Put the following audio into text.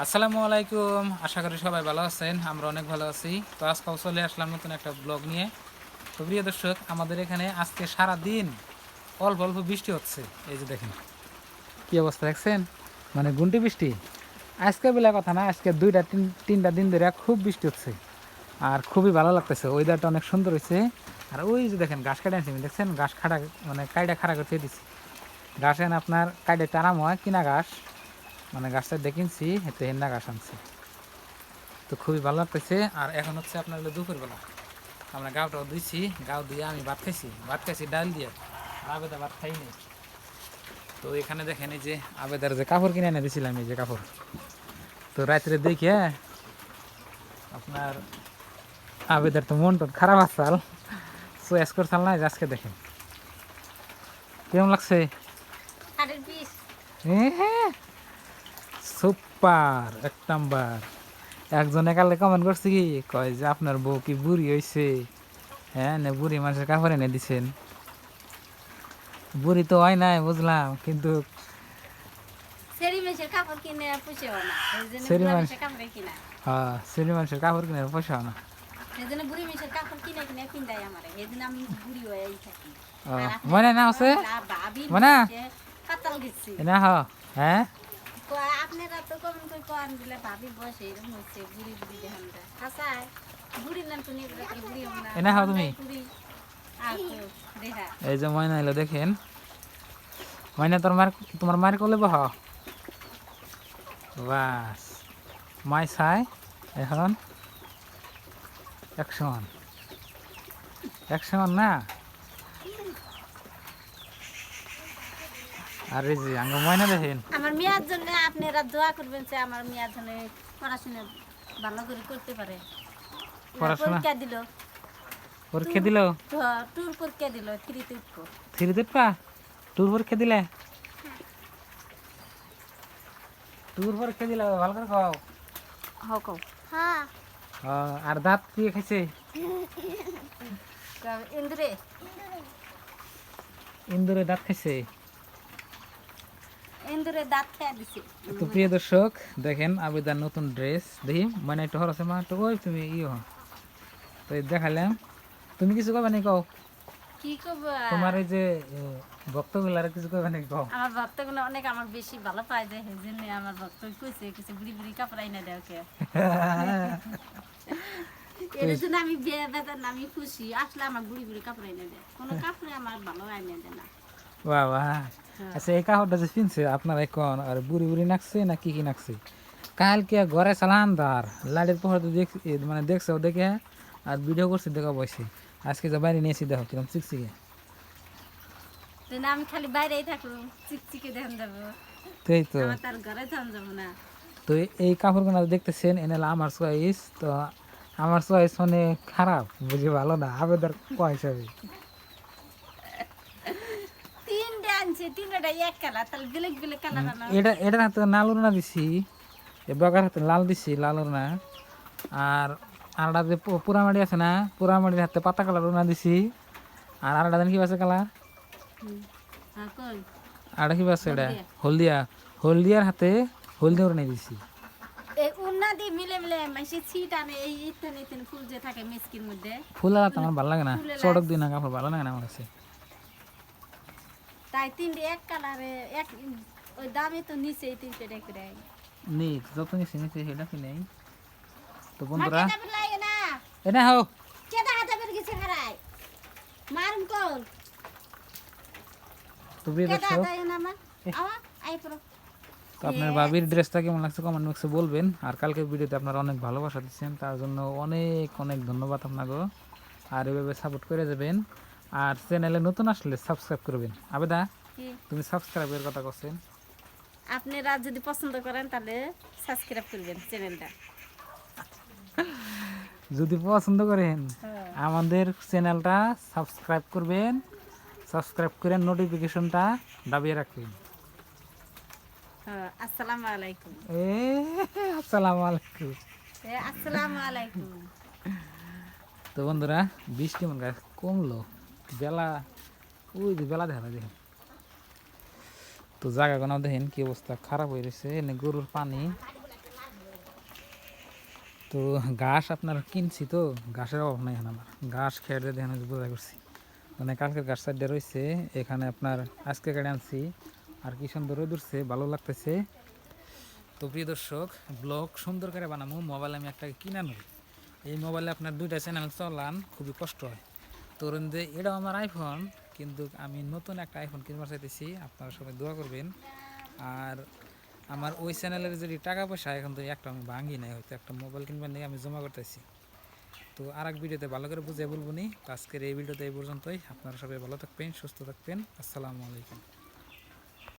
আসসালামু আলাইকুম। আশা করি সবাই ভালো আছেন, আমরা অনেক ভালো আছি। তো আজকেও চলে আসলাম নতুন একটা ব্লগ নিয়ে। তো প্রিয় দর্শক, আমাদের এখানে আজকে সারা দিন অল্প অল্প বৃষ্টি হচ্ছে। এই যে দেখেন কি অবস্থা, দেখছেন? মানে গুন্টি বৃষ্টি। আজকে বেলা কথা না, আজকে তিনটা দিন ধরে খুব বৃষ্টি হচ্ছে আর খুবই ভালো লাগতেছে। ওয়েদারটা অনেক সুন্দর হয়েছে। আর ওই যে দেখেন ঘাস কাটে আনছি, দেখছেন ঘাস খাড়া, মানে কাইডা খাড়া করতে দিচ্ছি। ঘাস এনে আপনার কাইডে টানাম হয় কিনা ঘাস, মানে গাছটা দেখিনছি এতে হেন্না ঘাস আনছি। তো খুবই ভালো লাগতেছে। আর এখন হচ্ছে আপনার হলো দুপুরবেলা, আমরা গাওটাও ধুইছি, গাও দিয়ে আমি ভাত খাইছি ডাল দিয়ে। আর আবেদা ভাত খাইনি। তো এখানে দেখেন এই যে আবেদার যে কাপড় কিনে এনে দিয়েছিলাম, এই যে কাপড়, তো রাত্রে দেখে আপনার আবেদার তো মন টন খারাপ আসাল, চয়েস করছাল না, আজকে দেখেন কেমন লাগছে। সুপার, এক নাম্বার। একজনে কালে কমেন্ট করছে কি, কয় যে আপনার বউ কি বুড়ি হয়েছে? হ্যাঁ না, বুড়ি মানুষের কাপড় এনে দিছেন। বুড়ি তো হয় নাই বুঝলাম, কিন্তু সেরি মানুষ, হ্যাঁ সেরি মানুষের কাপড় কিনে পয়সা না। মনে না আছে, মনে না হ। হ্যাঁ আপনারা তো কমেন্ট করে কোন দিলে ভাবি বসে এরকম হচ্ছে বুড়ি বুড়ি দেখান যায় হাসায় বুড়ি নাম তো নিয়ে গেলে বুড়ি না এনা হও তুমি। বুড়ি আর তো দেখা এই যে ময়না এলো দেখেন, ময়না তোমার মায়ের কোলে বহ। বাস, মাই চাই এখন একশন, একশন না। আর এই যে আঙ্গ ময়না দেখেন, আমার মেয়ের জন্য আপনারা দোয়া করবেন যে আমার মেয়ের জন্য পড়াশোনা ভালো করে করতে পারে। পড়াশোনা পরীক্ষা দিল, পরীক্ষা দিল, ট্যুর পরীক্ষা দিল, থ্রিতে উঠবো। থ্রিতে পা ট্যুর পরীক্ষা দিলে, ট্যুর পরীক্ষা দিলে ভালো করে খাও। হক হ্যাঁ আর দাঁত কি খাইছে? ইন্দুরে ইন্দুরে দাঁত খাইছে। ইন্দুরে দাঁত খেয়ে দিছে। তো প্রিয় দর্শক দেখেন আবেদার নতুন ড্রেস দেখি, মানে একটু হরসে মা একটু ওই তুমি তো এই দেখালাম। তুমি কিছু কবে নাকি কও, কি কব তোমার এই যে ভক্তগুলার কিছু কবে নাকি কও। আমার ভক্তগুলো অনেক আমার বেশি ভালো পায় যে সেই জন্য আমার ভক্ত কইছে কিছু বুড়ি বুড়ি কাপড় আইনা দেও কে এর জন্য আমি বিয়ে বেতন আমি খুশি আসলে আমার বুড়ি বুড়ি কাপড় আইনা দেয় কোনো কাপড়ে আমার ভালো আইনা দেয় না। বাবা, আচ্ছা এই কাপড়টা যে কিনছে আপনার এখন আর বুড়ি বুড়ি নাকছে না কি কি নাকছে? কালকে ঘরে চালান দার লাড়ির পর দেখছি, মানে দেখছে ও দেখে আর ভিডিও করছে দেখা বসে। আজকে যে বাইরে নিয়েছি দেখো কিরকম চিকচিকে। আমি খালি বাইরেই থাকবো চিকচিকে দেখান যাবো, তাই তো। আমার তার ঘরে থান যাবো না। তো এই কাপড়গুলো দেখতেছেন এনে আমার চয়েস, তো আমার চয়েস মানে খারাপ বুঝি ভালো না আবেদার কোয়া হিসাবে। তিনটে আনছে তিনটা এক কালার তাহলে ব্ল্যাক ব্ল্যাক কালার আনা এটা এটার হাতে লাল ওড়না দিছি, এ বগার হাতে লাল দিছি লাল ওড়না। আর আরটা যে পোড়ামাটি আছে না, পোড়ামাটির হাতে পাতা কালার ওড়না দিছি। আর আরটা কি আছে কালার, কই আরটা কি আছে এটা হলদিয়া, হলদিয়ার হাতে হলদি ওড়না দিছি। এই উন্না দিয়ে মিলে মিলে মাসে ছিট আনে এই ইতনে ইতনে ফুল যে থাকে মিসকির মধ্যে ফুল আর আমার ভালো লাগে না, চড়ক দিই না কাপড় ভালো লাগে না আমার কাছে। তাই তিনটে এক কালারে এক ওই দামে তো নিচে তিনটে ডেকে নি যত নিচে নিচে সেটা কি নেই। তো বন্ধুরা লাগে না এটা হো কেদা হাতে বের গেছে হারাই মারুম কল তো প্রিয় কেদা দর্শক, হাতে না আমার আওয়া আই পড়ো তো আপনার বাবির ড্রেসটা কেমন লাগছে কমেন্ট বক্সে বলবেন। আর কালকের ভিডিওতে আপনারা অনেক ভালোবাসা দিচ্ছেন, তার জন্য অনেক অনেক ধন্যবাদ আপনাকে। আর এভাবে সাপোর্ট করে যাবেন। আর চ্যানেলে নতুন আসলে সাবস্ক্রাইব করবেন। আবেদা তুমি সাবস্ক্রাইবের কথা করছেন, আপনারা যদি পছন্দ করেন তাহলে সাবস্ক্রাইব করবেন চ্যানেলটা। যদি পছন্দ করেন আমাদের চ্যানেলটা সাবস্ক্রাইব করবেন, সাবস্ক্রাইব করে নোটিফিকেশনটা দাবিয়ে রাখবেন। আসসালামু আলাইকুম। আসসালামু আলাইকুম। আসসালামু আলাইকুম। তো বন্ধুরা বৃষ্টি মনে হয় কমলো, বেলা ওই যে বেলা দেখা দেখেন। তো জায়গা কোনো দেখেন কি অবস্থা খারাপ হয়ে রয়েছে, এনে গরুর পানি তো ঘাস আপনার কিনছি, তো ঘাসের অভাব নাই এখন আমার, ঘাস খেয়ে দেখেন বোঝা করছি। মানে কালকের ঘাস সাইডে রয়েছে, এখানে আপনার আজকে গাড়ি আনছি, আর কি সুন্দর রোদ উঠছে, ভালো লাগতেছে। তো প্রিয় দর্শক, ব্লগ সুন্দর করে বানাবো, মোবাইল আমি একটা কিনানো, এই মোবাইলে আপনার 2টা চ্যানেল চলান খুবই কষ্ট হয়। তরুণ যে এটাও আমার আইফোন, কিন্তু আমি নতুন একটা আইফোন কিনবার চাইতেছি, আপনারা সবাই দোয়া করবেন। আর আমার ওই চ্যানেলের যদি টাকা পয়সা এখন তো একটা আমি ভাঙি নাই, হয়তো একটা মোবাইল কিনবার নিয়ে আমি জমা করতেছি। তো আর এক ভিডিওতে ভালো করে বুঝিয়ে বলবো নি। তো আজকের এই ভিডিওতে এই পর্যন্তই। আপনারা সবাই ভালো থাকবেন, সুস্থ থাকবেন। আসসালামু আলাইকুম।